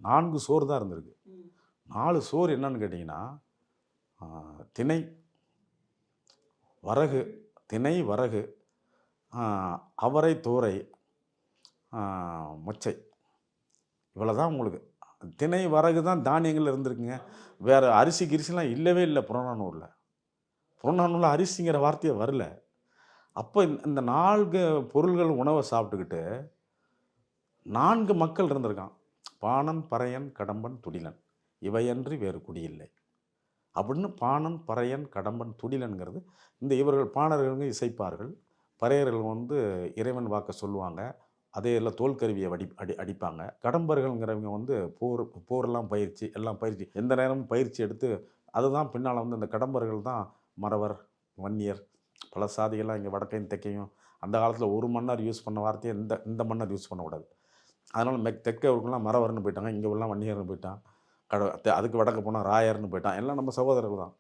4 சோறு தான் இருந்திருக்கு. 4 சோறு என்னன்னு கேட்டிங்கன்னா, திணை, வரகு, திணை, வரகு, அவரை, தோரை, மொச்சை. இவ்வளோ தான் உங்களுக்கு. திணை, வரகு தான் தானியங்கள் இருந்திருக்குங்க. வேறு அரிசி கிரிசிலாம் இல்லவே இல்லை புறநானூறில். புறநானூறில் அரிசிங்கிற வார்த்தையே வரல. அப்போ இந்த 4 பொருள்கள் உணவை சாப்பிட்டுக்கிட்டு 4 மக்கள் இருந்திருக்கான். பாணன், பறையன், கடம்பன், துடிலன். இவையன்றி வேறு குடியில்லை அப்படின்னு பாணன், பறையன், கடம்பன், துடிலன்கிறது இந்த இவர்கள் பாணர்கள் இசைப்பார்கள், பறையர்கள் வந்து இறைவன் வாக்க சொல்லுவாங்க, அதே எல்லாம் தோல்கருவியை அடிப்பாங்க. கடம்பர்கள்ங்கிறவங்க வந்து போரெல்லாம் பயிற்சி எல்லாம் பயிற்சி எந்த நேரமும் பயிற்சி எடுத்து அதுதான் பின்னால் வந்து இந்த கடம்பர்கள் தான் மறவர், வன்னியர், பல சாதிகள்லாம் இங்கே வடக்கையும் தெற்கையும் அந்த காலத்தில் ஒரு மன்னர் யூஸ் பண்ண வார்த்தையை இந்த மன்னர் யூஸ் பண்ணக்கூடாது. அதனால் தெற்கவர்கள்லாம் மறவர்னு போயிட்டாங்க, இங்கே எல்லாம் வன்னியர்னு போயிட்டான். அதுக்கு வடக்கு போனால் ராயர்னு போயிட்டான். எல்லாம் நம்ம சகோதரர்கள் தான்.